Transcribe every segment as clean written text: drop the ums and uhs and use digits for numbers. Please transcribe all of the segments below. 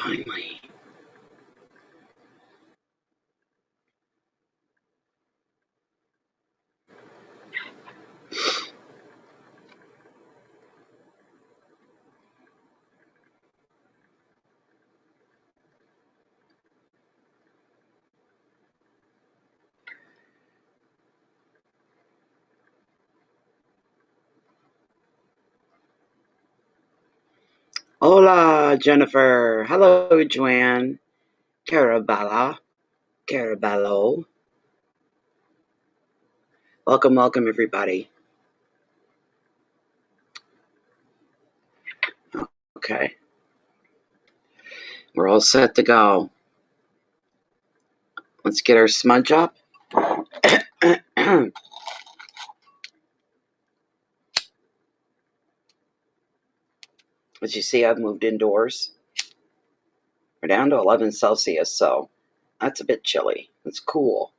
Finally. Hola, Jennifer. Hello, Joanne. Carabella. Carabello. Welcome, welcome, everybody. Okay. We're all set to go. Let's get our smudge up. As you see, I've moved indoors. We're down to 11 Celsius, so that's a bit chilly. It's cool.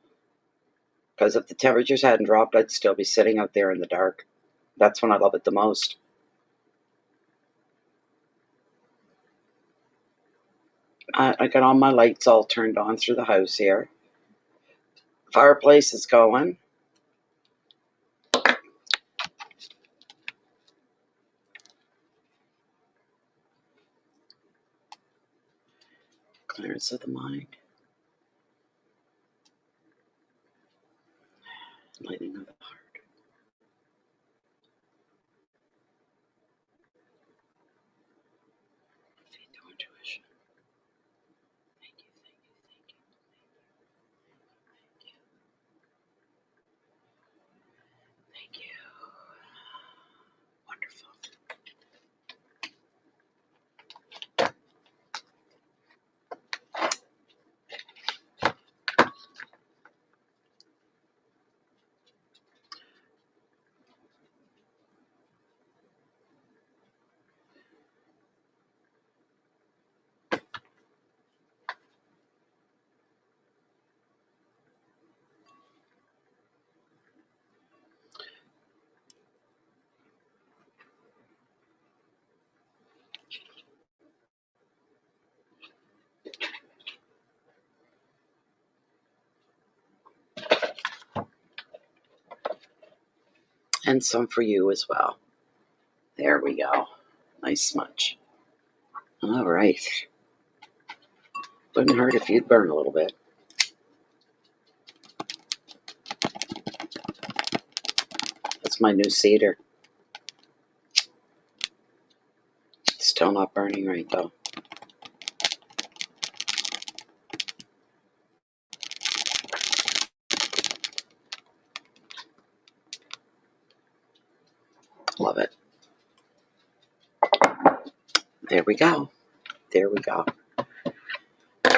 Because if the temperatures hadn't dropped, I'd still be sitting out there in the dark. That's when I love it the most. I got all my lights all turned on through the house here. Fireplace is going. Clearance of the mind. Lighting of the heart. Faith to intuition. Thank you, thank you, thank you. Thank you. Wonderful. And some for you as well. There we go. Nice smudge. All right. Wouldn't hurt if you'd burn a little bit. That's my new cedar. Still not burning right though. Love it. There we go. There we go.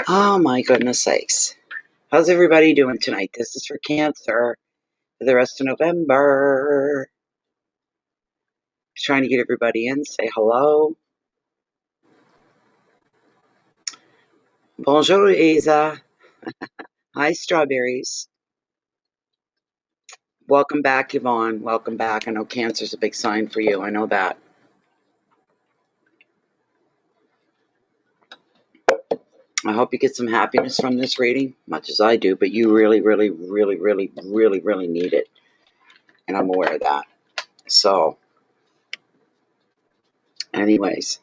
Oh my goodness sakes. How's everybody doing tonight? This is for Cancer for the rest of November. Trying to get everybody in. Say hello. Bonjour, Isa. Hi, strawberries. Welcome back, Yvonne. Welcome back. I know Cancer's a big sign for you. I know that. I hope you get some happiness from this reading, much as I do, but you really, really, really, really, really, really need it. And I'm aware of that. So, anyways,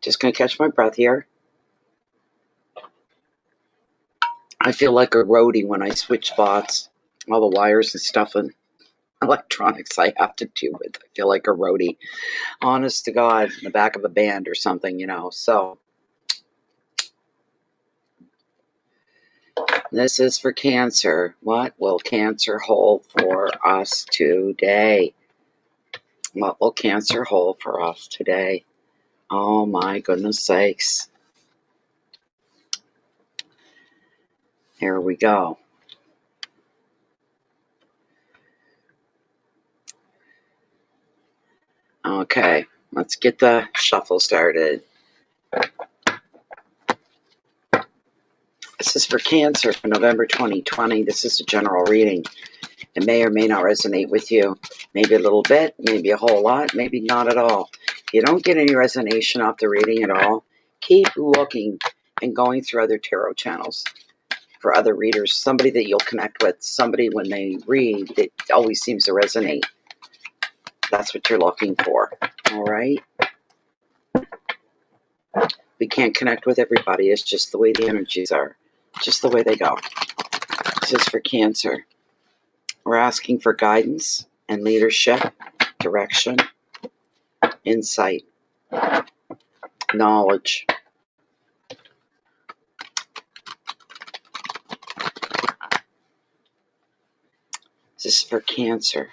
just going to catch my breath here. I feel like a roadie when I switch spots, all the wires and stuff and electronics I have to do with. I feel like a roadie, honest to God, in the back of a band or something, you know. So, this is for Cancer. What will Cancer hold for us today? What will Cancer hold for us today? Oh my goodness sakes. Here we go. Okay, let's get the shuffle started. This is for Cancer for November 2020. This is a general reading. It may or may not resonate with you. Maybe a little bit, maybe a whole lot, maybe not at all. If you don't get any resonation off the reading at all, keep looking and going through other tarot channels for other readers. Somebody that you'll connect with. Somebody when they read, it always seems to resonate. That's what you're looking for. All right? We can't connect with everybody. It's just the way the energies are. Just the way they go. This is for Cancer. We're asking for guidance and leadership, direction, insight, knowledge. This is for Cancer.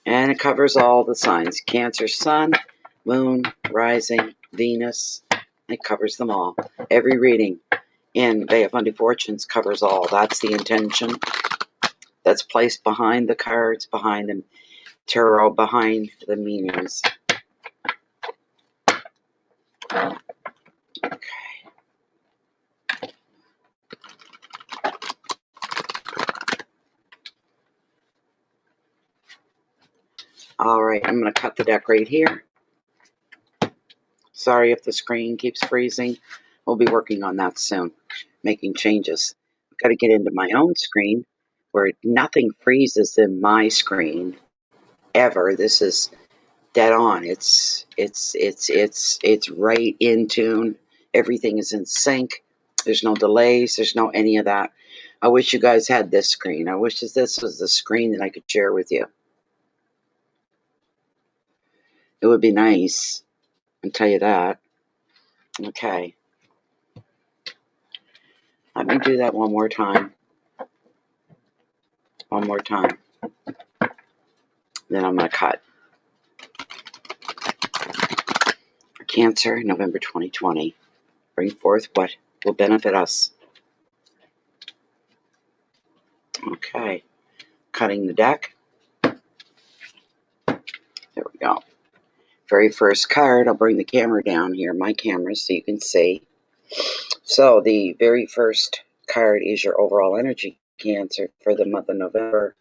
And it covers all the signs. Cancer, Sun, Moon, Rising, Venus. It covers them all. Every reading in Bay of Fundy Fortunes covers all. That's the intention that's placed behind the cards, behind the tarot, behind the meanings. Okay. All right, I'm going to cut the deck right here. Sorry if the screen keeps freezing. We'll be working on that soon, making changes. I've got to get into my own screen where nothing freezes in my screen ever. This is dead on. It's right in tune. Everything is in sync. There's no delays. There's no any of that. I wish you guys had this screen. I wish this was the screen that I could share with you. It would be nice. I'll tell you that. Okay. Let me do that one more time. One more time. Then I'm going to cut. For Cancer, November 2020. Bring forth what will benefit us. Okay. Cutting the deck. There we go. Very first card. I'll bring the camera down here, my camera, so you can see. So the very first card is your overall energy, Cancer, for the month of November.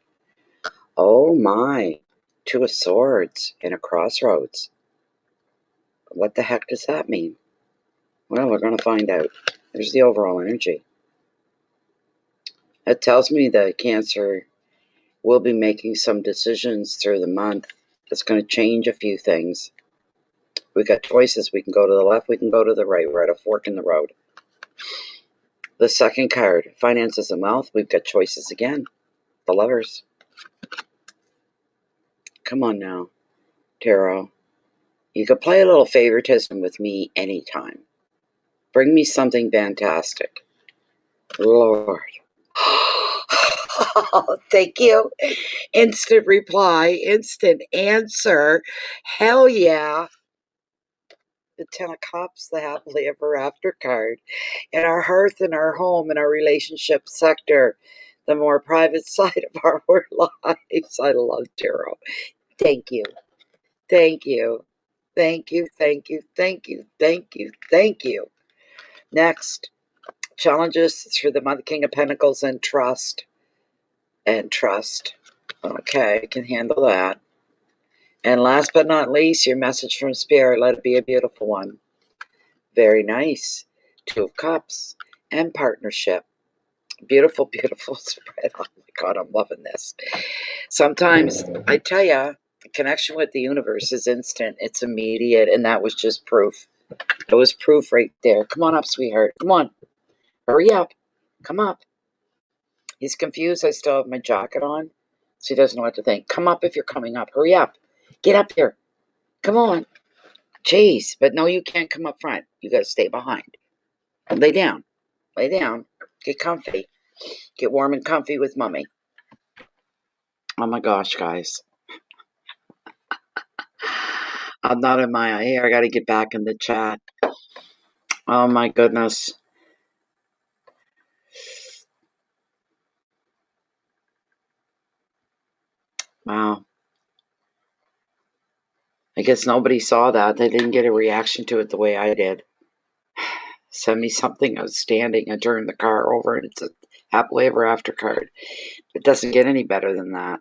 Oh my. Two of Swords and a crossroads. What the heck does that mean? Well, we're going to find out. There's the overall energy. It tells me that Cancer will be making some decisions through the month that's going to change a few things. We've got choices. We can go to the left. We can go to the right. We're at a fork in the road. The second card, Finances and Wealth. We've got choices again. The Lovers. Come on now, Tarot. You could play a little favoritism with me anytime. Bring me something fantastic. Lord. Thank you. Instant reply, instant answer. Hell yeah. The Ten of Cups, the happily ever after card. In our hearth, in our home, in our relationship sector, the more private side of our lives. I love tarot. Thank you. Thank you. Thank you. Thank you. Thank you. Thank you. Thank you. Next, challenges through the month, King of Pentacles and trust. And trust. Okay, I can handle that. And last but not least, your message from Spirit. Let it be a beautiful one. Very nice. Two of Cups and partnership. Beautiful, beautiful spread. Oh my God, I'm loving this. Sometimes, I tell you, connection with the universe is instant. It's immediate, and that was just proof. It was proof right there. Come on up, sweetheart. Come on. Hurry up. Come up. He's confused. I still have my jacket on, so he doesn't know what to think. Come up if you're coming up. Hurry up. Get up here. Come on. Jeez. But no, you can't come up front. You got to stay behind. Lay down. Lay down. Get comfy. Get warm and comfy with Mummy. Oh my gosh, guys. I'm not in my hair. I got to get back in the chat. Oh my goodness. Wow. I guess nobody saw that. They didn't get a reaction to it the way I did. Send me something outstanding. I turned the car over and it's a happily ever after card. It doesn't get any better than that.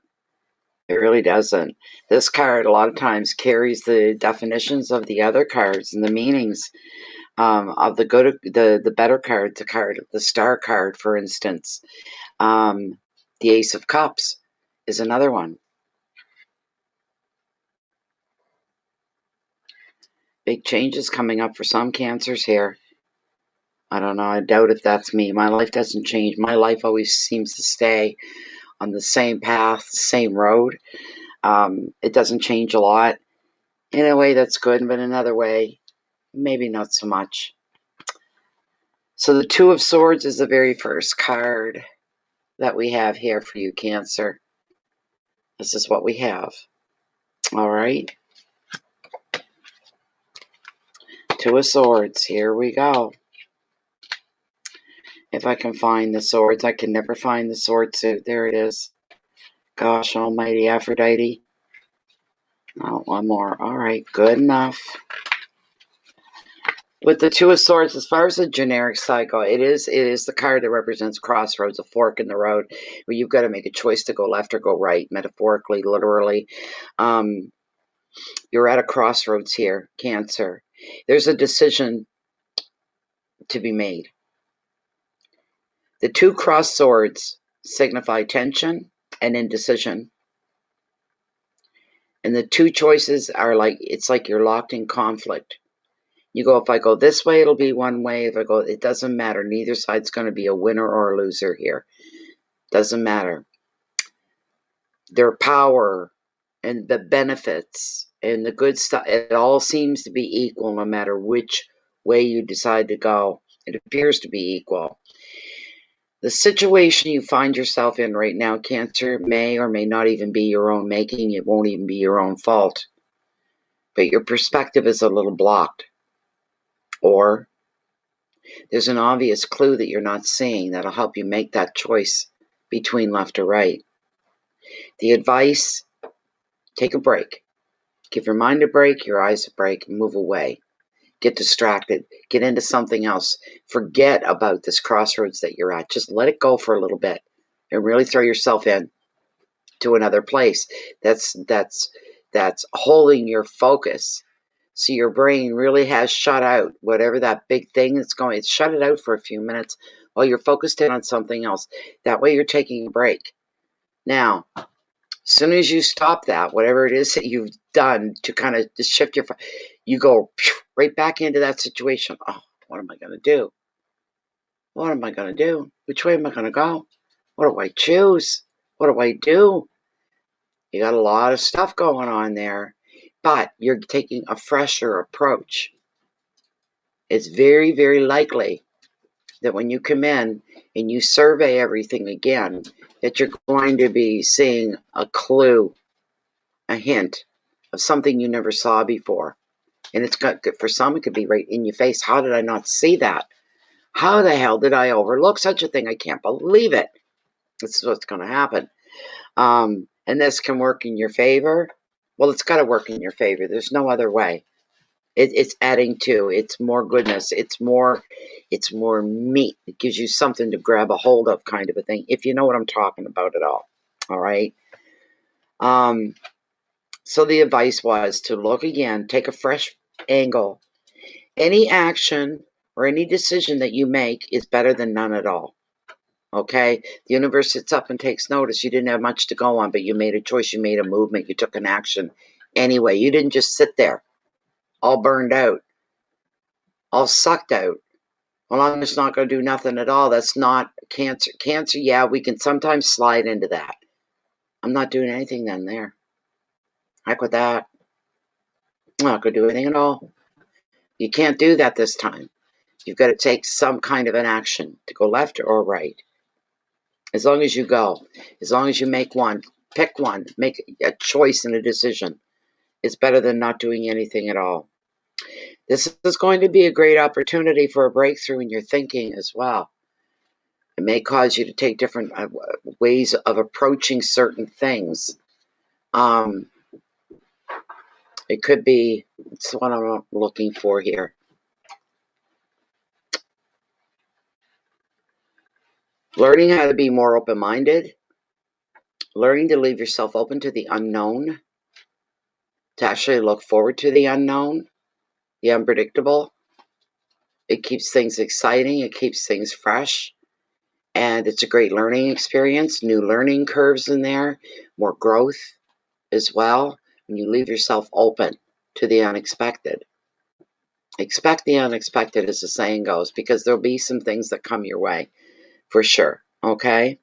It really doesn't. This card a lot of times carries the definitions of the other cards and the meanings of the good, the better card, the star card, for instance. The Ace of Cups is another one. Big changes coming up for some Cancers here. I don't know. I doubt if that's me. My life doesn't change. My life always seems to stay on the same path, the same road. It doesn't change a lot. In a way, that's good, but in another way, maybe not so much. So the Two of Swords is the very first card that we have here for you, Cancer. This is what we have. All right. Two of Swords. Here we go. If I can find the swords. I can never find the sword suit. There it is. Gosh almighty, Aphrodite. Oh, one more. All right, good enough. With the Two of Swords, as far as the generic cycle, it is the card that represents crossroads, a fork in the road, where you've got to make a choice to go left or go right, metaphorically, literally. You're at a crossroads here, Cancer. There's a decision to be made. The two crossed swords signify tension and indecision. And the two choices are like, it's like you're locked in conflict. You go, if I go this way, it'll be one way. If I go, it doesn't matter. Neither side's going to be a winner or a loser here. Doesn't matter. Their power and the benefits and the good stuff, it all seems to be equal no matter which way you decide to go. It appears to be equal. The situation you find yourself in right now, Cancer, may or may not even be your own making. It won't even be your own fault. But your perspective is a little blocked. Or there's an obvious clue that you're not seeing that'll help you make that choice between left or right. The advice, take a break. Give your mind a break, your eyes a break, move away. Get distracted. Get into something else. Forget about this crossroads that you're at. Just let it go for a little bit and really throw yourself in to another place. That's holding your focus. So your brain really has shut out whatever that big thing that's going. It's shut it out for a few minutes while you're focused in on something else. That way you're taking a break. Now, as soon as you stop that, whatever it is that you've done to kind of just shift your, you go right back into that situation. Oh, what am I going to do? What am I going to do? Which way am I going to go? What do I choose? What do I do? You got a lot of stuff going on there, but you're taking a fresher approach. It's very, very likely that when you come in and you survey everything again, that you're going to be seeing a clue, a hint of something you never saw before. And it's got, for some, it could be right in your face. How did I not see that? How the hell did I overlook such a thing? I can't believe it. This is what's going to happen. And this can work in your favor. Well, it's got to work in your favor. There's no other way. It's adding to. It's more goodness. It's more meat. It gives you something to grab a hold of, kind of a thing. If you know what I'm talking about at all. All right. So the advice was to look again, take a fresh angle. Any action or any decision that you make is better than none at all. Okay? The universe sits up and takes notice. You didn't have much to go on, but you made a choice. You made a movement. You took an action. Anyway, you didn't just sit there all burned out, all sucked out. Well, I'm just not going to do nothing at all. That's not Cancer. Cancer, yeah, we can sometimes slide into that. I'm not doing anything then there. Heck with that. I'm not going to do anything at all. You can't do that this time. You've got to take some kind of an action to go left or right. As long as you go, as long as you make one, pick one, make a choice and a decision. It's better than not doing anything at all. This is going to be a great opportunity for a breakthrough in your thinking as well. It may cause you to take different ways of approaching certain things. It could be, it's what I'm looking for here. Learning how to be more open-minded. Learning to leave yourself open to the unknown. To actually look forward to the unknown, the unpredictable. It keeps things exciting. It keeps things fresh. And it's a great learning experience. New learning curves in there. More growth as well. When you leave yourself open to the unexpected. Expect the unexpected, as the saying goes, because there'll be some things that come your way. For sure. Okay?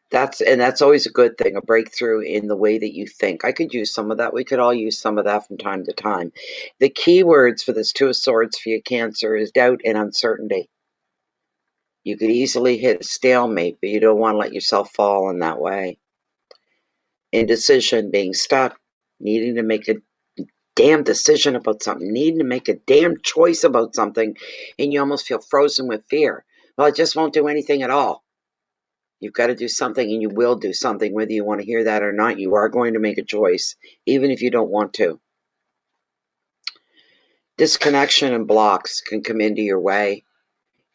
That's always a good thing, a breakthrough in the way that you think. I could use some of that. We could all use some of that from time to time. The key words for this Two of Swords for your Cancer is doubt and uncertainty. You could easily hit a stalemate, but you don't want to let yourself fall in that way. Indecision, being stuck, needing to make a damn decision about something, needing to make a damn choice about something, and you almost feel frozen with fear. Well, I just won't do anything at all. You've got to do something, and you will do something, whether you want to hear that or not. You are going to make a choice, even if you don't want to. Disconnection and blocks can come into your way,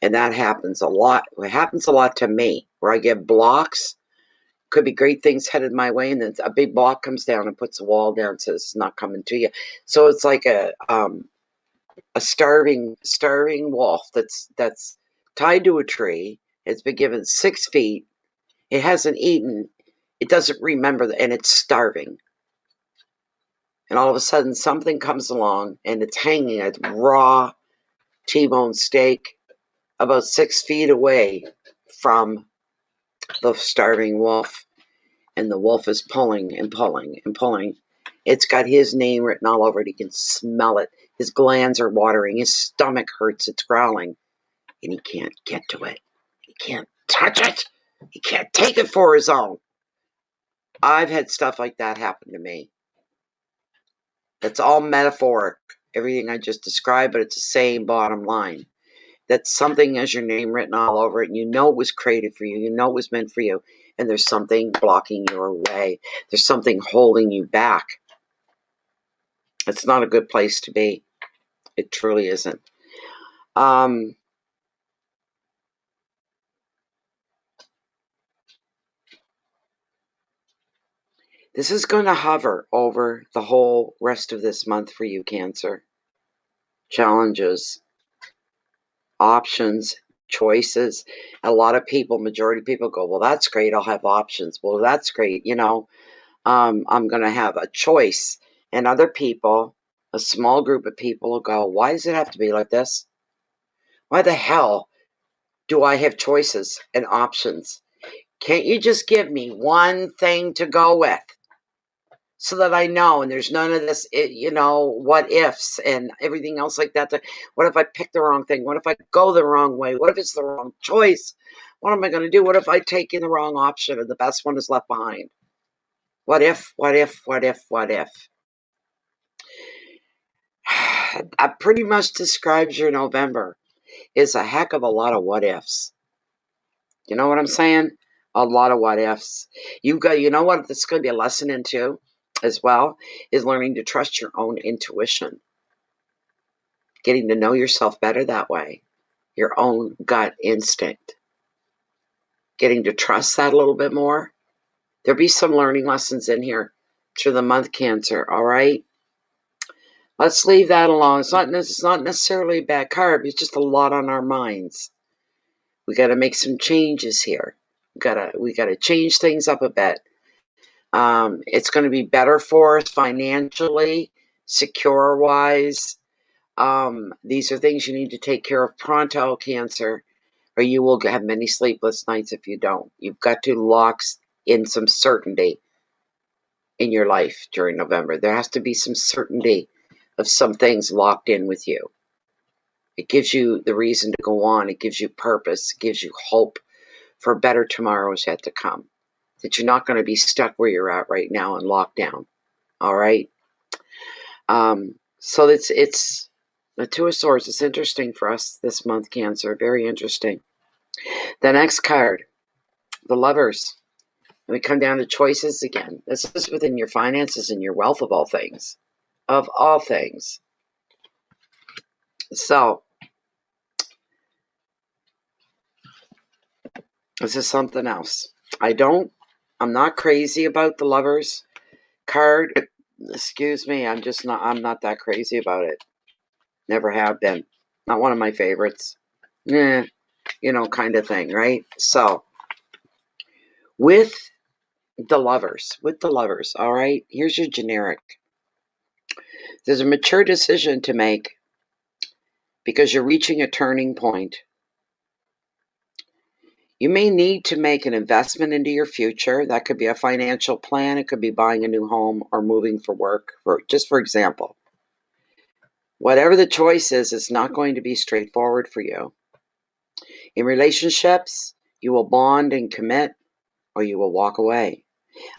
and that happens a lot. It happens a lot to me, where I get blocks, Could be great things headed my way, and then a big block comes down and puts a wall down and says it's not coming to you. So it's like a starving wolf that's tied to a tree. It's been given 6 feet. It hasn't eaten. It doesn't remember, and it's starving. And all of a sudden, something comes along, and it's hanging a raw T-bone steak about 6 feet away from the starving wolf. And the wolf is pulling and pulling and pulling. It's got his name written all over it. He can smell it. His glands are watering. His stomach hurts. It's growling. And he can't get to it. He can't touch it. He can't take it for his own. I've had stuff like that happen to me. That's all metaphoric. Everything I just described, but it's the same bottom line. That something has your name written all over it, and you know it was created for you. You know it was meant for you. And there's something blocking your way. There's something holding you back. It's not a good place to be. It truly isn't. This is going to hover over the whole rest of this month for you, Cancer. Challenges, options, choices. A lot of people, majority of people go, well, that's great. I'll have options. Well, that's great. You know, I'm going to have a choice. And other people, a small group of people will go, why does it have to be like this? Why the hell do I have choices and options? Can't you just give me one thing to go with so that I know, and there's none of this, you know, what ifs and everything else like that? What if I pick the wrong thing? What if I go the wrong way? What if it's the wrong choice? What am I going to do? What if I take in the wrong option and the best one is left behind? What if, what if, what if, what if? That pretty much describes your November. It's a heck of a lot of what ifs. You know what I'm saying? A lot of what ifs. You know what this is going to be a lesson into as well, is learning to trust your own intuition. Getting to know yourself better that way. Your own gut instinct. Getting to trust that a little bit more. There'll be some learning lessons in here through the month, Cancer, all right? Let's leave that alone. It's not necessarily a bad card. It's just a lot on our minds. We got to make some changes here. We gotta change things up a bit. It's going to be better for us financially, secure-wise. These are things you need to take care of pronto, Cancer, or you will have many sleepless nights if you don't. You've got to lock in some certainty in your life during November. There has to be some certainty of some things locked in with you. It gives you the reason to go on. It gives you purpose. It gives you hope for better tomorrows yet to come. That you're not going to be stuck where you're at right now in lockdown. All right? So it's the Two of Swords. It's interesting for us this month, Cancer. Very interesting. The next card, the Lovers. And we come down to choices again. This is within your finances and your wealth of all things. Of all things. So, this is something else. I'm not crazy about the Lovers card. Excuse me, I'm not that crazy about it. Never have been. Not one of my favorites. You know, kind of thing, right? So, with the Lovers, all right? Here's your generic. There's a mature decision to make because you're reaching a turning point. You may need to make an investment into your future. That could be a financial plan. It could be buying a new home or moving for work, just for example. Whatever the choice is, it's not going to be straightforward for you. In relationships, you will bond and commit, or you will walk away.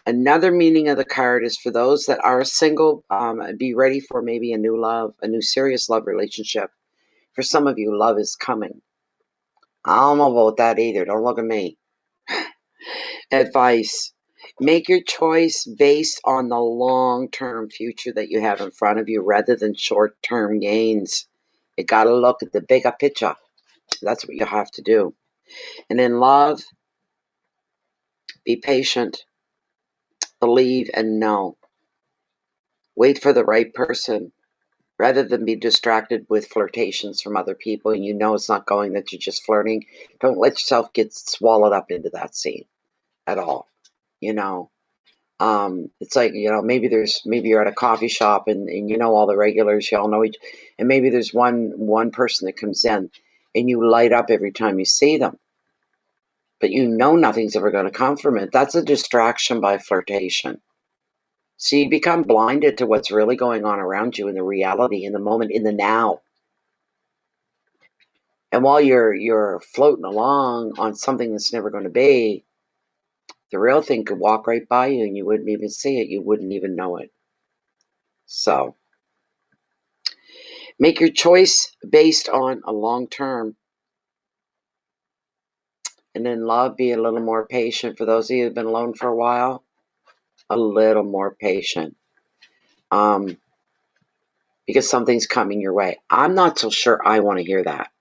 Another meaning of the card is for those that are single, be ready for maybe a new serious love relationship. For some of you, love is coming. I don't know about that either. Don't look at me. Advice. Make your choice based on the long-term future that you have in front of you rather than short-term gains. You got to look at the bigger picture. That's what you have to do. And in love, Be patient. Believe and know. Wait for the right person. Rather than be distracted with flirtations from other people and you know it's not going, that you're just flirting, don't let yourself get swallowed up into that scene at all. You know, it's like, you know, maybe you're at a coffee shop and you know all the regulars, you all know each, and maybe there's one person that comes in and you light up every time you see them, but you know nothing's ever going to come from it. That's a distraction by flirtation. So you become blinded to what's really going on around you in the reality, in the moment, in the now. And while you're floating along on something that's never going to be, the real thing could walk right by you and you wouldn't even see it. You wouldn't even know it. So make your choice based on a long term. And in love, be a little more patient. For those of you who've been alone for a while, a little more patient. Because something's coming your way. I'm not so sure I want to hear that.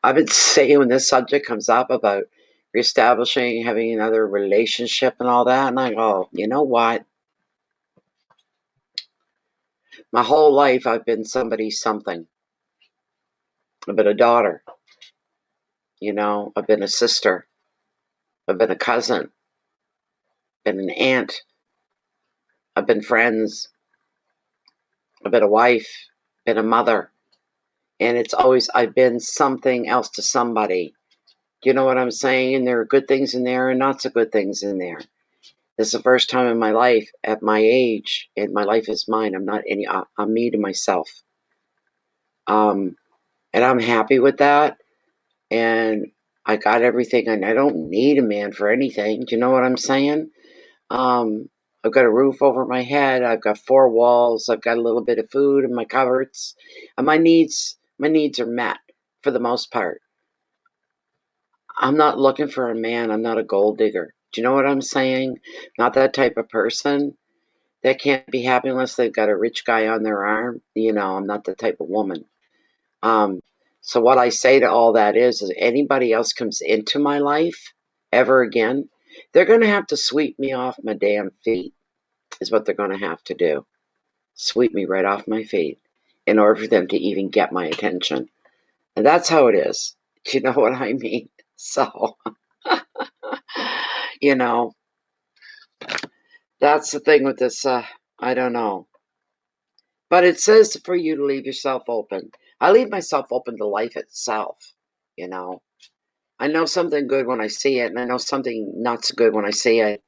I've been saying when this subject comes up about reestablishing, having another relationship and all that, and I go, you know what? My whole life I've been somebody's something. I've been a daughter. You know, I've been a sister. I've been a cousin. Been an aunt. I've been friends. I've been a wife. Been a mother. And it's always, I've been something else to somebody. Do you know what I'm saying? And there are good things in there and not so good things in there. This is the first time in my life, at my age, and my life is mine. I'm me to myself. And I'm happy with that. And I got everything. And I don't need a man for anything. Do you know what I'm saying? I've got a roof over my head. I've got 4 walls. I've got a little bit of food in my cupboards. And my needs are met for the most part. I'm not looking for a man. I'm not a gold digger. Do you know what I'm saying? Not that type of person. That can't be happy unless they've got a rich guy on their arm. You know, I'm not the type of woman. So what I say to all that is anybody else comes into my life ever again, they're going to have to sweep me off my damn feet, is what they're going to have to do. Sweep me right off my feet in order for them to even get my attention. And that's how it is. Do you know what I mean? So, you know, that's the thing with this, I don't know. But it says for you to leave yourself open. I leave myself open to life itself, you know. I know something good when I see it, and I know something not so good when I see it.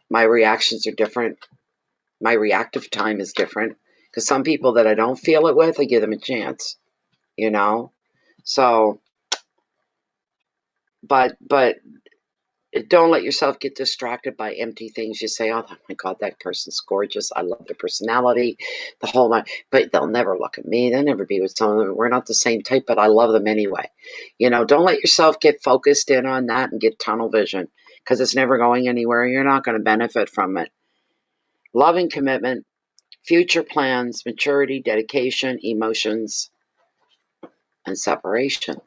My reactions are different. My reactive time is different. Because some people that I don't feel it with, I give them a chance, you know. So, but don't let yourself get distracted by empty things. You say, oh my God, that person's gorgeous. I love their personality, the whole night. But they'll never look at me. They'll never be with someone. We're not the same type, but I love them anyway. You know, don't let yourself get focused in on that and get tunnel vision because it's never going anywhere. You're not going to benefit from it. Loving commitment, future plans, maturity, dedication, emotions, and separation.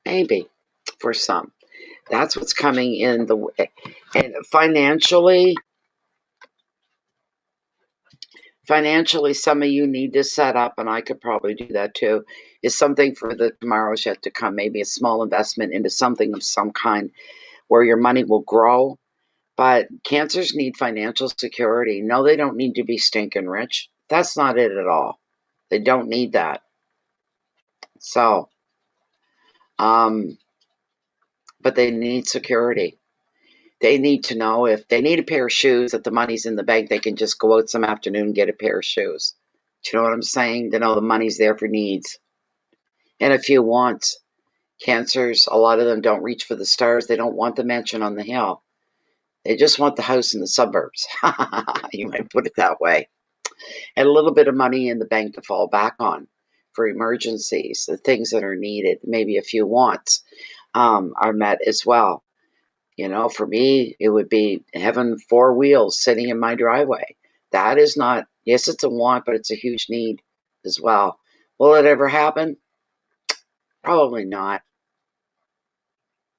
Maybe for some. That's what's coming in and financially, some of you need to set up, and I could probably do that too, is something for the tomorrows yet to come, maybe a small investment into something of some kind where your money will grow. But Cancers need financial security. No, they don't need to be stinking rich. That's not it at all. They don't need that. So, but they need security. They need to know if they need a pair of shoes, that the money's in the bank, they can just go out some afternoon and get a pair of shoes. Do you know what I'm saying? They know the money's there for needs. And a few wants. Cancers, a lot of them don't reach for the stars. They don't want the mansion on the hill. They just want the house in the suburbs. You might put it that way. And a little bit of money in the bank to fall back on for emergencies, the things that are needed. Maybe a few wants are met as well. You know, for me, it would be having 4 wheels sitting in my driveway. That is not, yes, it's a want, but it's a huge need as well. Will it ever happen? Probably not.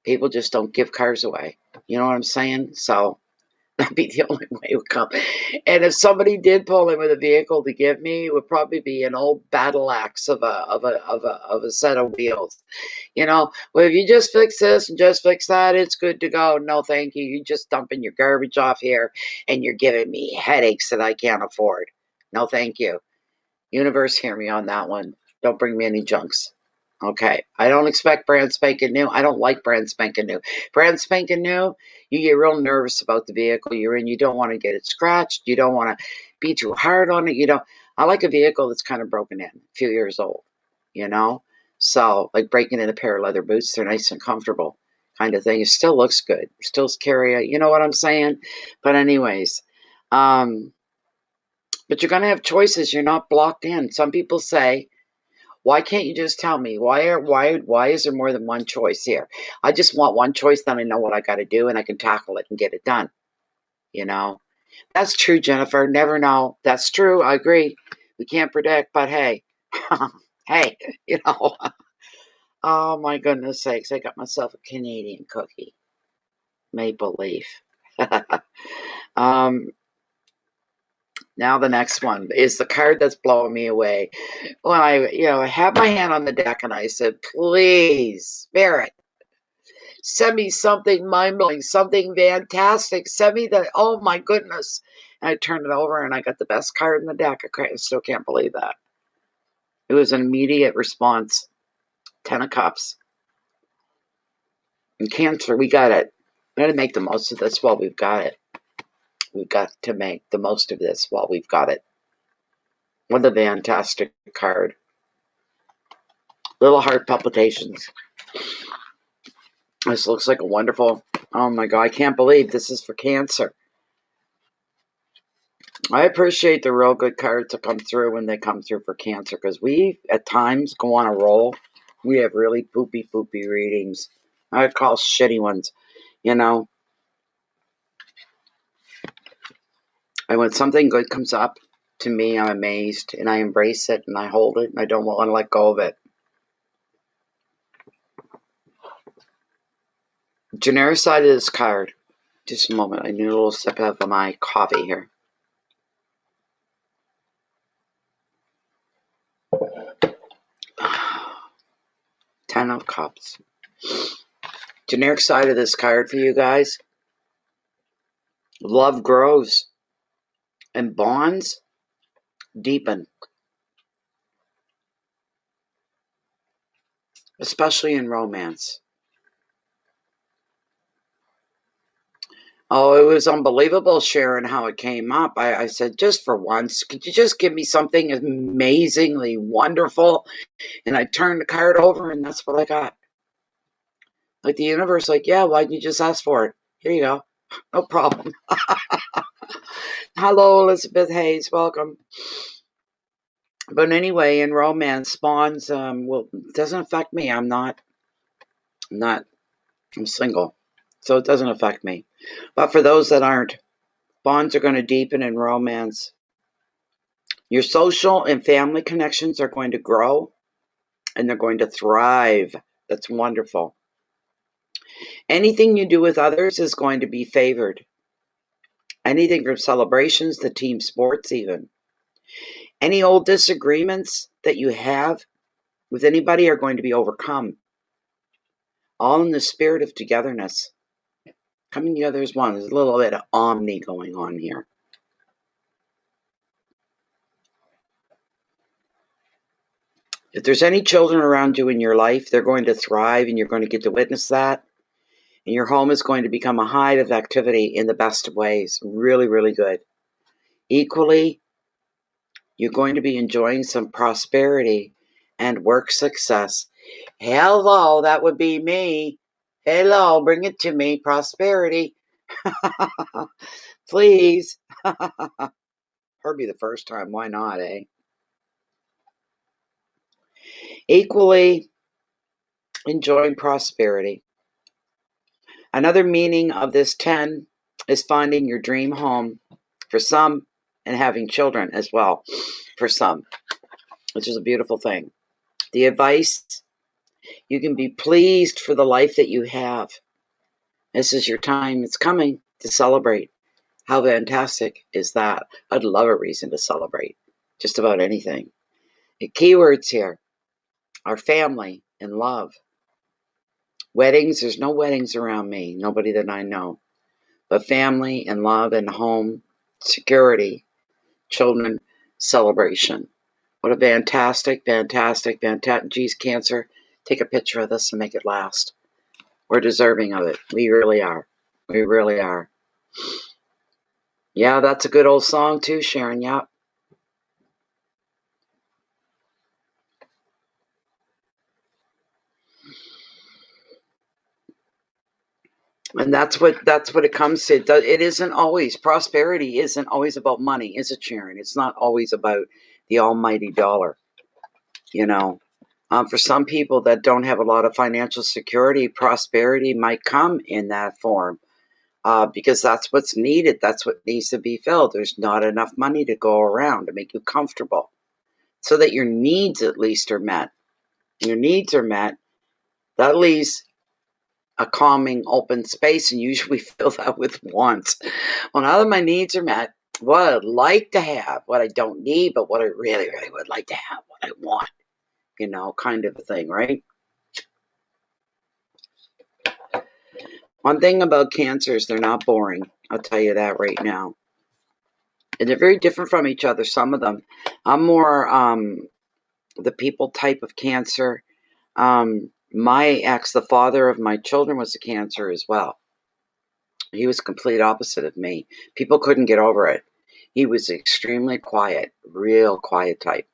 People just don't give cars away. You know what I'm saying? So that'd be the only way it would come. And if somebody did pull in with a vehicle to give me, it would probably be an old battle axe of a set of wheels. You know, well, if you just fix this and just fix that, it's good to go. No, thank you. You're just dumping your garbage off here and you're giving me headaches that I can't afford. No, thank you. Universe, hear me on that one. Don't bring me any junks. Okay. I don't expect brand spanking new. I don't like brand spanking new. Brand spanking new, you get real nervous about the vehicle you're in. You don't want to get it scratched. You don't want to be too hard on it. I like a vehicle that's kind of broken in, a few years old, you know? So, like breaking in a pair of leather boots, they're nice and comfortable kind of thing. It still looks good. Still carry you know what I'm saying? But anyways, but you're going to have choices. You're not blocked in. Some people say, why can't you just tell me? Why is there more than one choice here? I just want one choice, then I know what I got to do, and I can tackle it and get it done. You know? That's true, Jennifer. Never know. That's true. I agree. We can't predict, but hey. Hey, you know. Oh, my goodness sakes. I got myself a Canadian cookie. Maple leaf. Now the next one is the card that's blowing me away. When I had my hand on the deck and I said, please, Spirit, send me something mind-blowing, something fantastic. Send me oh my goodness. And I turned it over and I got the best card in the deck. I still can't believe that. It was an immediate response. 10 of Cups. And Cancer, we got it. We got to make the most of this while we've got it. We've got to make the most of this while we've got it. What a fantastic card. Little heart palpitations. This looks like a wonderful, oh my God, I can't believe this is for Cancer. I appreciate the real good cards that come through when they come through for Cancer, because we, at times, go on a roll. We have really poopy readings. I call shitty ones, you know. And when something good comes up to me, I'm amazed, and I embrace it, and I hold it, and I don't want to let go of it. Generic side of this card. Just a moment. I need a little sip of my coffee here. Ten of Cups. Generic side of this card for you guys. Love grows. And bonds deepen. Especially in romance. Oh, it was unbelievable, Sharon, how it came up. I said, just for once, could you just give me something amazingly wonderful? And I turned the card over, and that's what I got. Like the universe, like, yeah, why'd you just ask for it? Here you go. No problem. Hello, Elizabeth Hayes. Welcome. But anyway, in romance, bonds, doesn't affect me. I'm single. So it doesn't affect me. But for those that aren't, bonds are going to deepen in romance. Your social and family connections are going to grow, and they're going to thrive. That's wonderful. Anything you do with others is going to be favored. Anything from celebrations to team sports even. Any old disagreements that you have with anybody are going to be overcome. All in the spirit of togetherness. Coming together as one. There's a little bit of omni going on here. If there's any children around you in your life, they're going to thrive, and you're going to get to witness that. And your home is going to become a hive of activity in the best of ways. Really, really good. Equally, you're going to be enjoying some prosperity and work success. Hello, that would be me. Hello, bring it to me. Prosperity. Please. Heard me the first time. Why not, eh? Equally enjoying prosperity. Another meaning of this 10 is finding your dream home for some, and having children as well for some, which is a beautiful thing. The advice You can be pleased for the life that you have. This is your time. It's coming to celebrate. How fantastic is that? I'd love a reason to celebrate just about anything. The keywords here are family and love. Weddings, there's no weddings around me, nobody that I know. But family and love and home, security, children, celebration. What a fantastic, fantastic, fantastic. Geez, Cancer, take a picture of this and make it last. We're deserving of it. We really are. We really are. Yeah, that's a good old song too, Sharon. Yeah. And that's what it comes to. It isn't always, prosperity isn't always about money, is it, Sharon? It's not always about the almighty dollar, you know. For some people that don't have a lot of financial security, prosperity might come in that form, because that's what's needed. That's what needs to be filled. There's not enough money to go around to make you comfortable, so that your needs at least are met. Your needs are met. That leaves a calming, open space, and usually fill that with wants. Well, now that my needs are met, what I'd like to have, what I don't need, but what I really, really would like to have, what I want, kind of a thing, right? One thing about Cancers, they're not boring. I'll tell you that right now. And they're very different from each other, some of them. I'm more the people type of Cancer. My ex, the father of my children, was a Cancer as well. He was complete opposite of me. People couldn't get over it. He was extremely quiet, real quiet type.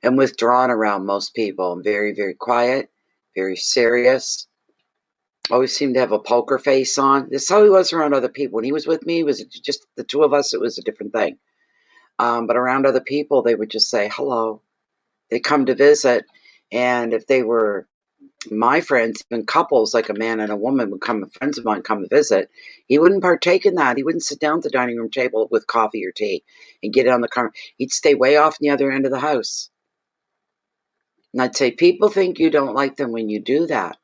And withdrawn around most people. Very, very quiet, very serious. Always seemed to have a poker face on. This is how he was around other people. When he was with me, it was just the two of us. It was a different thing. But around other people, they would just say hello. They'd come to visit. And if they were my friends, even couples, like a man and a woman would come, friends of mine come to visit, he wouldn't partake in that. He wouldn't sit down at the dining room table with coffee or tea and get on the car. He'd stay way off in the other end of the house. And I'd say, people think you don't like them when you do that.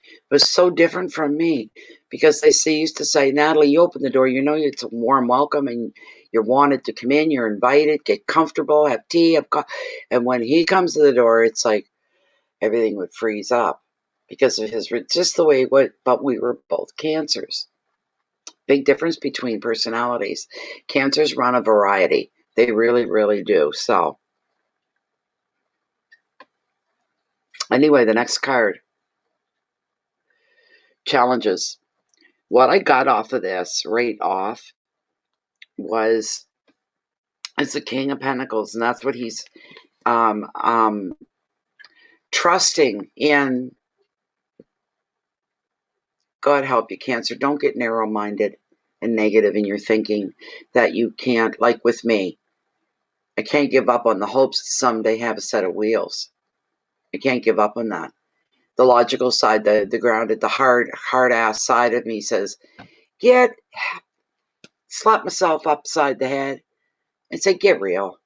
It was so different from me, because they used to say, Natalie, you open the door, it's a warm welcome, and you're wanted to come in, you're invited, get comfortable, have tea, have coffee. And when he comes to the door, it's like everything would freeze up because of just the way it would. But we were both Cancers. Big difference between personalities. Cancers run a variety. They really, really do. So anyway, the next card. Challenges. What I got off of this, right off, was it's the King of Pentacles, and that's what he's trusting in. God help you, Cancer. Don't get narrow-minded and negative in your thinking that you can't, like with me. I can't give up on the hopes to someday have a set of wheels. I can't give up on that. The logical side, the grounded, the hard-ass side of me says, slap myself upside the head and say, get real.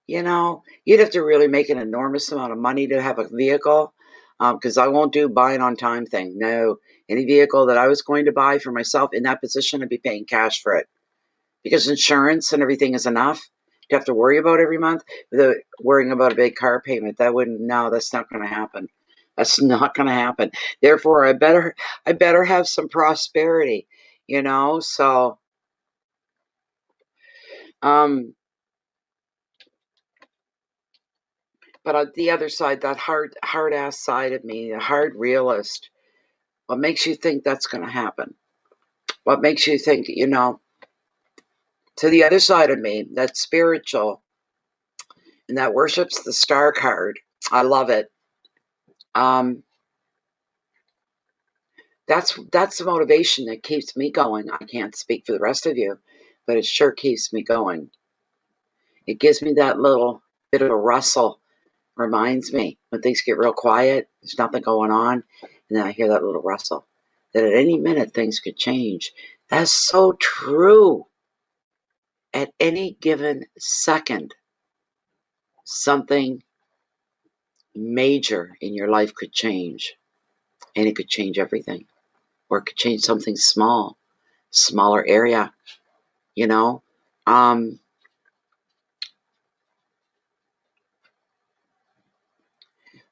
You'd have to really make an enormous amount of money to have a vehicle, because I won't do buying on time thing. No, any vehicle that I was going to buy for myself in that position, I'd be paying cash for it, because insurance and everything is enough to have to worry about every month without worrying about a big car payment. That's not going to happen. That's not going to happen. Therefore, I better have some prosperity, so, but on the other side, that hard-ass side of me, the hard realist, what makes you think that's going to happen? What makes you think, to the other side of me, that's spiritual, and that worships the star card. I love it. That's the motivation that keeps me going. I can't speak for the rest of you, but it sure keeps me going. It gives me that little bit of a rustle. Reminds me when things get real quiet, there's nothing going on, and then I hear that little rustle, that at any minute things could change. That's so true. At any given second. something major in your life could change. And it could change everything. Or it could change something small, smaller area, you know.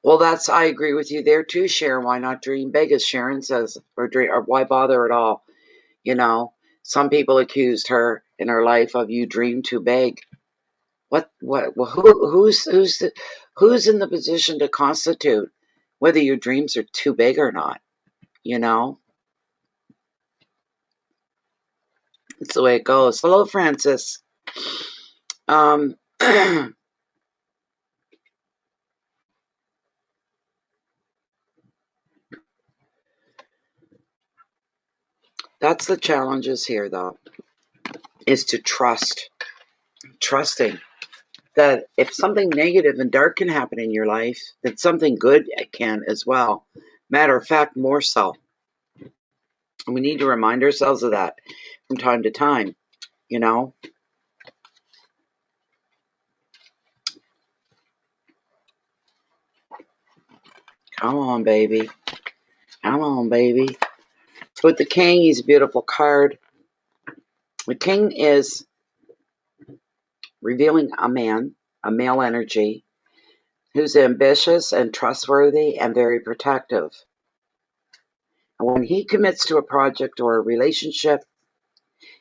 Well, I agree with you there too, Sharon. Why not dream big, as Sharon says, or why bother at all? You know, some people accused her in her life of, you dream too big. Well, who's in the position to constitute whether your dreams are too big or not? You know, it's the way it goes. Hello, Francis. That's the challenges here, though, is to trusting that if something negative and dark can happen in your life, that something good can as well. Matter of fact, more so. And we need to remind ourselves of that from time to time, you know. Come on, baby. Come on, baby. With the king, he's a beautiful card. The king is revealing a male energy, who's ambitious and trustworthy and very protective. And when he commits to a project or a relationship,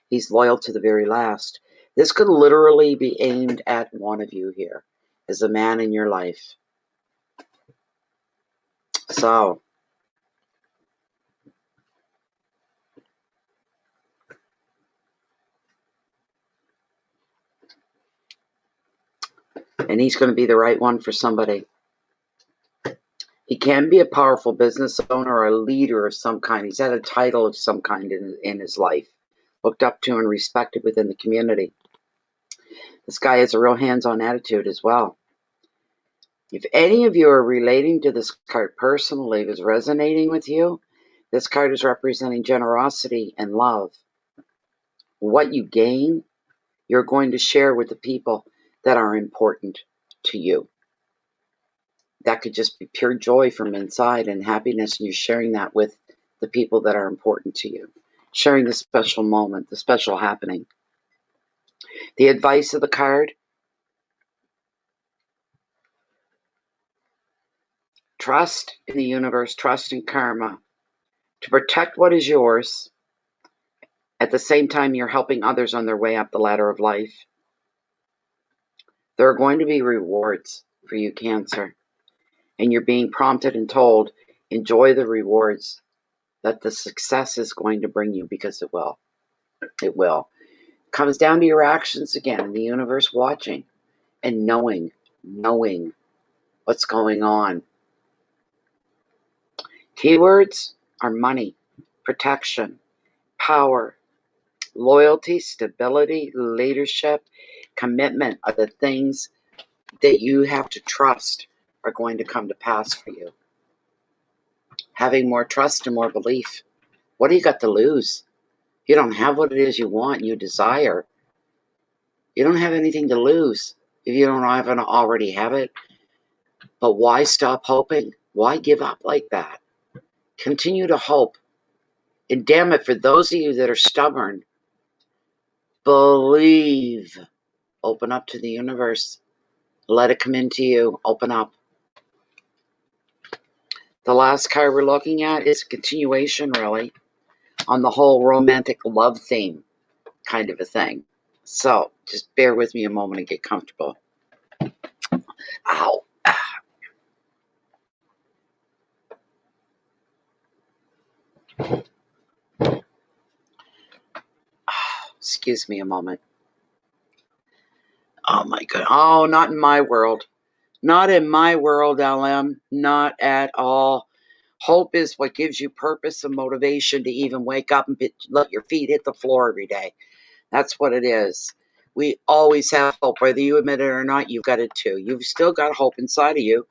he's loyal to the very last. This could literally be aimed at one of you here as a man in your life. So, and he's going to be the right one for somebody. He can be a powerful business owner or a leader of some kind. He's had a title of some kind in his life, looked up to and respected within the community. This guy has a real hands-on attitude as well. If any of you are relating to this card personally, if it's resonating with you, this card is representing generosity and love. What you gain, you're going to share with the people that are important to you. That could just be pure joy from inside and happiness, and you're sharing that with the people that are important to you. Sharing the special moment, the special happening. The advice of the card: trust in the universe, trust in karma. To protect what is yours, at the same time you're helping others on their way up the ladder of life. There are going to be rewards for you, Cancer. And you're being prompted and told, enjoy the rewards that the success is going to bring you, because it will. It will. It comes down to your actions again, the universe watching and knowing what's going on. Keywords are money, protection, power, loyalty, stability, leadership, commitment are the things that you have to trust are going to come to pass for you. Having more trust and more belief. What do you got to lose? You don't have what it is you want, you desire. You don't have anything to lose if you don't already have it. But why stop hoping? Why give up like that? Continue to hope. And damn it, for those of you that are stubborn, believe. Open up to the universe. Let it come into you. Open up. The last card we're looking at is a continuation, really, on the whole romantic love theme kind of a thing. So just bear with me a moment and get comfortable. Ow. Excuse me a moment. Oh my God. Oh, not in my world. Not in my world, LM. Not at all. Hope is what gives you purpose and motivation to even wake up and let your feet hit the floor every day. That's what it is. We always have hope. Whether you admit it or not, you've got it too. You've still got hope inside of you,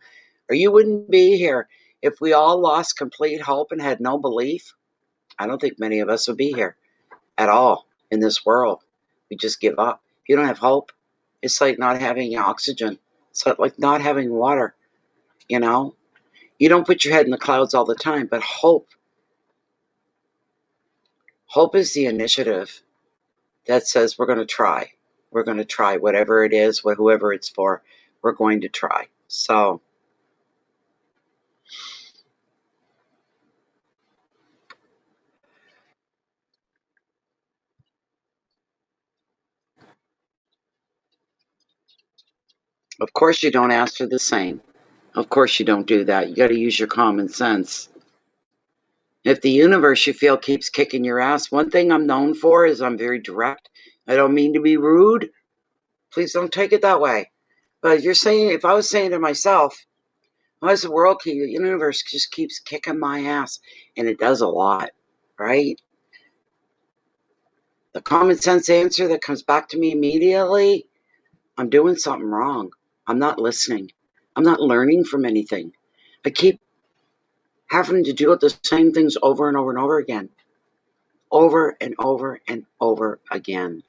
or you wouldn't be here. If we all lost complete hope and had no belief, I don't think many of us would be here at all in this world. We just give up. If you don't have hope, it's like not having oxygen. So like not having water, you know? You don't put your head in the clouds all the time, but hope is the initiative that says we're going to try. We're going to try whatever it is, whoever it's for, we're going to try. So of course you don't ask for the same. Of course you don't do that. You got to use your common sense. If the universe you feel keeps kicking your ass, one thing I'm known for is I'm very direct. I don't mean to be rude. Please don't take it that way. But if I was saying to myself, why does the universe just keeps kicking my ass? And it does a lot, right? The common sense answer that comes back to me immediately, I'm doing something wrong. I'm not listening. I'm not learning from anything. I keep having to do the same things over and over and over again. Over and over and over again.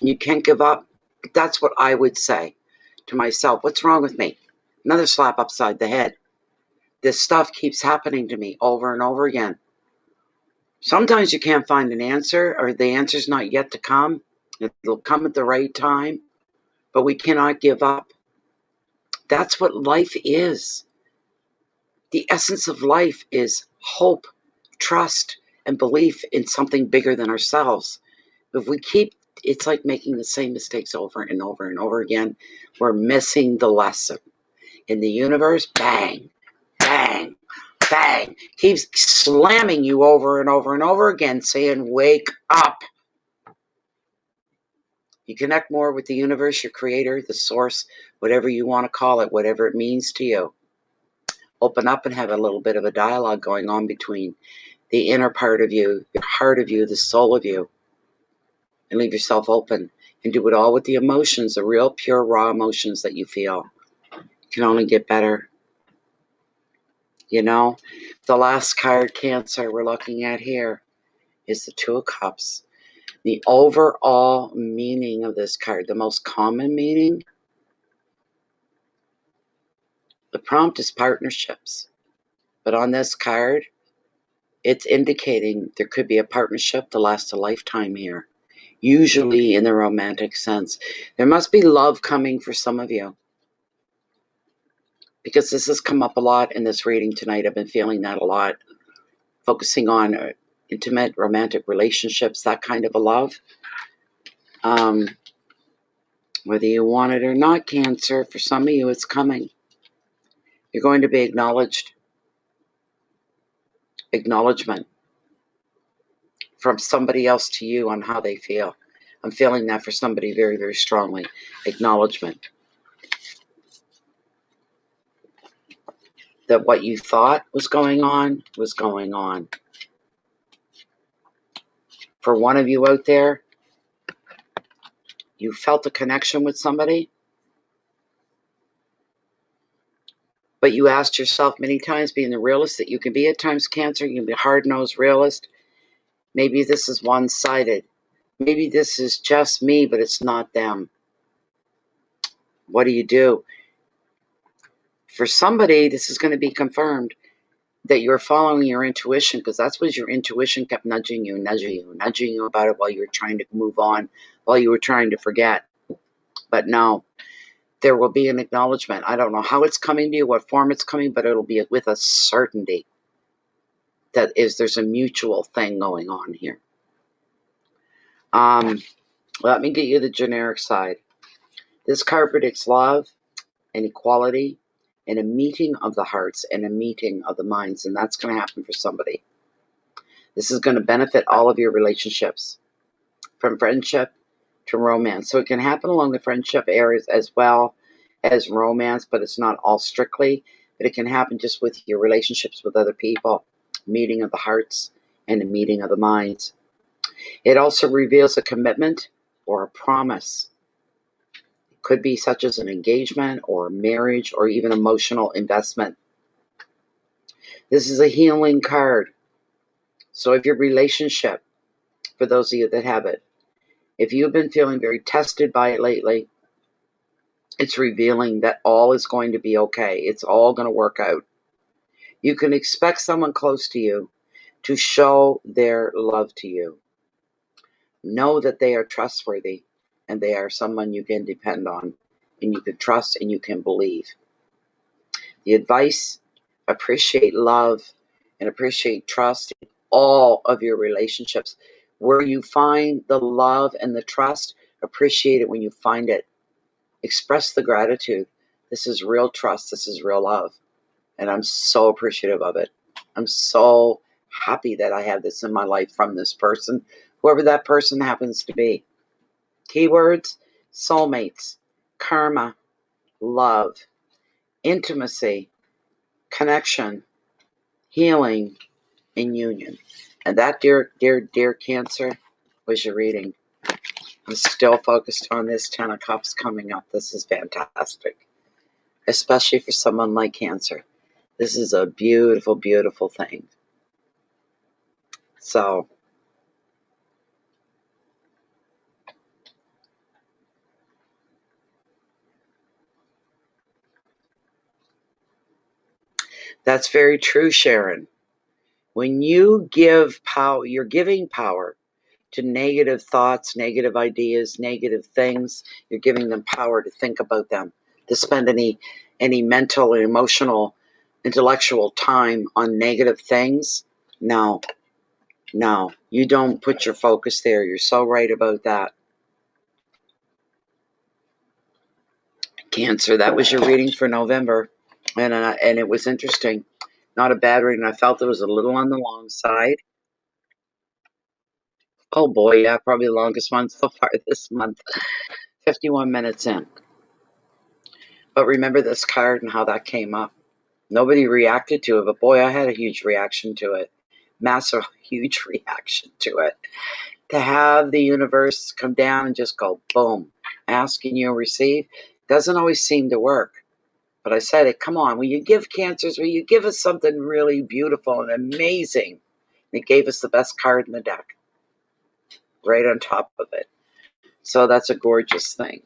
You can't give up. That's what I would say to myself. What's wrong with me? Another slap upside the head. This stuff keeps happening to me over and over again. Sometimes you can't find an answer, or the answer's not yet to come. It'll come at the right time, but we cannot give up. That's what life is. The essence of life is hope, trust, and belief in something bigger than ourselves. If we keep, it's like making the same mistakes over and over and over again. We're missing the lesson. In the universe, bang, bang, bang, keeps slamming you over and over and over again, saying, wake up. You connect more with the universe, your creator, the source, whatever you want to call it, whatever it means to you. Open up and have a little bit of a dialogue going on between the inner part of you, your heart of you, the soul of you, and leave yourself open and do it all with the emotions, the real pure raw emotions that you feel. You can only get better. You know, the last card, Cancer, we're looking at here is the Two of Cups. The overall meaning of this card, the most common meaning, the prompt is partnerships. But on this card, it's indicating there could be a partnership that lasts a lifetime here, usually in the romantic sense. There must be love coming for some of you, because this has come up a lot in this reading tonight. I've been feeling that a lot, focusing on intimate, romantic relationships, that kind of a love. Whether you want it or not, Cancer, for some of you, it's coming. You're going to be acknowledged. Acknowledgement from somebody else to you on how they feel. I'm feeling that for somebody very, very strongly. Acknowledgement. That what you thought was going on was going on. For one of you out there, you felt a connection with somebody, but you asked yourself many times, being the realist that you can be at times, Cancer, you can be a hard-nosed realist. Maybe this is one-sided. Maybe this is just me, but it's not them. What do? For somebody, this is going to be confirmed that you're following your intuition, because that's what your intuition kept nudging you about it while you were trying to move on, while you were trying to forget. But no, there will be an acknowledgement. I don't know how it's coming to you, what form it's coming, but it'll be with a certainty that there's a mutual thing going on here. Let me get you the generic side. This card predicts love and equality and a meeting of the hearts and a meeting of the minds, and that's going to happen for somebody. This is going to benefit all of your relationships, from friendship to romance. So it can happen along the friendship areas as well as romance, but it's not all strictly. But it can happen just with your relationships with other people, meeting of the hearts and a meeting of the minds. It also reveals a commitment or a promise. It could be such as an engagement or a marriage or even emotional investment. This is a healing card. So if your relationship, for those of you that have it, if you've been feeling very tested by it lately, It's revealing that all is going to be okay. It's all going to work out. You can expect someone close to you to show their love to you. Know that they are trustworthy and they are someone you can depend on and you can trust and you can believe. The advice, appreciate love and appreciate trust in all of your relationships. Where you find the love and the trust, appreciate it when you find it. Express the gratitude. This is real trust. This is real love. And I'm so appreciative of it. I'm so happy that I have this in my life from this person, whoever that person happens to be. Keywords, soulmates, karma, love, intimacy, connection, healing, and union. And that, dear Cancer, was your reading. I'm still focused on this 10 of Cups coming up. This is fantastic, especially for someone like Cancer. This is a beautiful, beautiful thing. So, that's very true, Sharon. When you give power, you're giving power to negative thoughts, negative ideas, negative things. You're giving them power to think about them, to spend any mental and emotional, intellectual time on negative things. No, you don't put your focus there. You're so right about that. Cancer, that was your reading for November. And it was interesting. Not a bad reading. I felt it was a little on the long side. Oh boy, yeah, probably the longest one so far this month. 51 minutes in. But remember this card and how that came up. Nobody reacted to it, but boy, I had a huge reaction to it. Massive, huge reaction to it. To have the universe come down and just go boom, ask and you receive, doesn't always seem to work. But I said it, come on, will you give Cancers, will you give us something really beautiful and amazing? And it gave us the best card in the deck, right on top of it. So that's a gorgeous thing.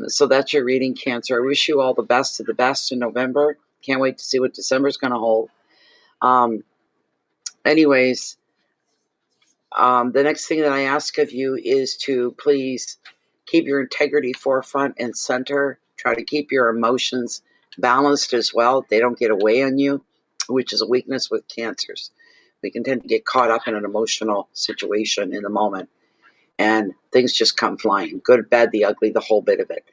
So that's your reading, Cancer. I wish you all the best of the best in November. Can't wait to see what December's going to hold. Anyways, the next thing that I ask of you is to please keep your integrity forefront and center. Try to keep your emotions balanced as well. They don't get away on you, which is a weakness with Cancers. We can tend to get caught up in an emotional situation in the moment, and things just come flying. Good, bad, the ugly, the whole bit of it.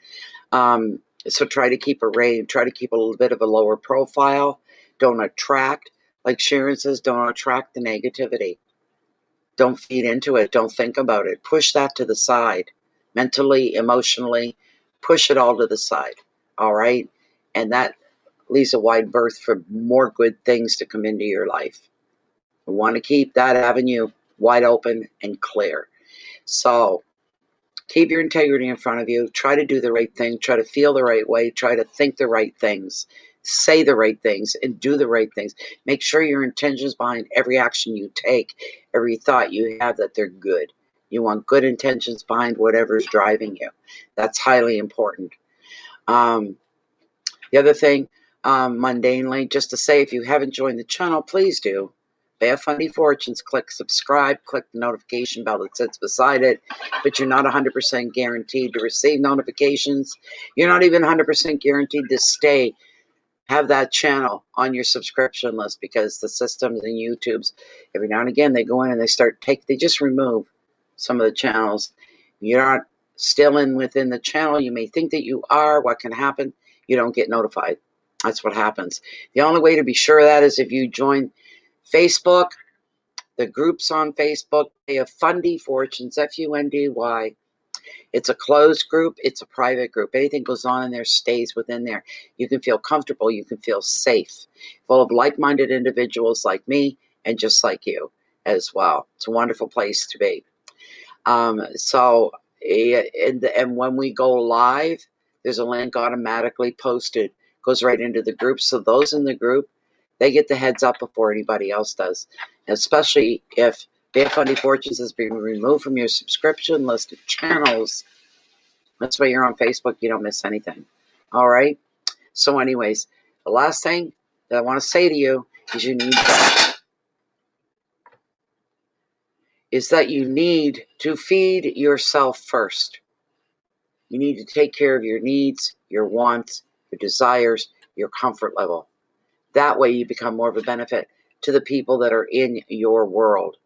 So try to keep a range, try to keep a little bit of a lower profile. Don't attract, like Sharon says, don't attract the negativity. Don't feed into it. Don't think about it. Push that to the side. Mentally, emotionally, push it all to the side. All right? And that leaves a wide berth for more good things to come into your life. We want to keep that avenue wide open and clear. So keep your integrity in front of you. Try to do the right thing. Try to feel the right way. Try to think the right things. Say the right things and do the right things. Make sure your intentions behind every action you take, every thought you have, that they're good. You want good intentions behind whatever's driving you. That's highly important. The other thing, mundanely, just to say, if you haven't joined the channel, please do. Bear Funny Fortunes, click subscribe, click the notification bell that sits beside it, but you're not 100% guaranteed to receive notifications. You're not even 100% guaranteed to stay, have that channel on your subscription list, because the systems and YouTube's, every now and again, they go in and they just remove some of the channels. You're not still within the channel. You may think that you are. What can happen? You don't get notified. That's what happens. The only way to be sure of that is if you join Facebook, the groups on Facebook. They have Fundy Fortunes, Fundy. It's a closed group. It's a private group. Anything goes on in there stays within there. You can feel comfortable. You can feel safe. Full of like-minded individuals like me and just like you as well. It's a wonderful place to be. And when we go live, there's a link automatically posted, goes right into the group. So those in the group, they get the heads up before anybody else does. Especially if Bad Funny Fortunes has been removed from your subscription list of channels, That's why you're on Facebook. You don't miss anything. All right? So anyways, the last thing that I want to say to you is you need to feed yourself first. You need to take care of your needs, your wants, your desires, your comfort level. That way you become more of a benefit to the people that are in your world.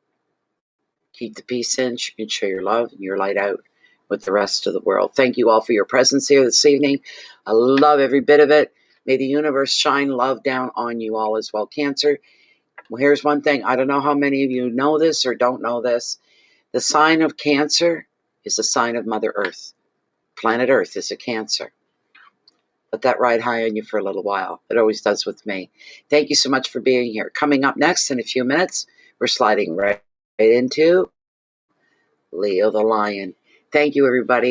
Keep the peace in and share your love and your light out with the rest of the world. Thank you all for your presence here this evening. I love every bit of it. May the universe shine love down on you all as well. Cancer, well, here's one thing. I don't know how many of you know this or don't know this. The sign of Cancer is a sign of Mother Earth. Planet Earth is a Cancer. Let that ride high on you for a little while. It always does with me. Thank you so much for being here. Coming up next in a few minutes, we're sliding right into Leo the Lion. Thank you, everybody.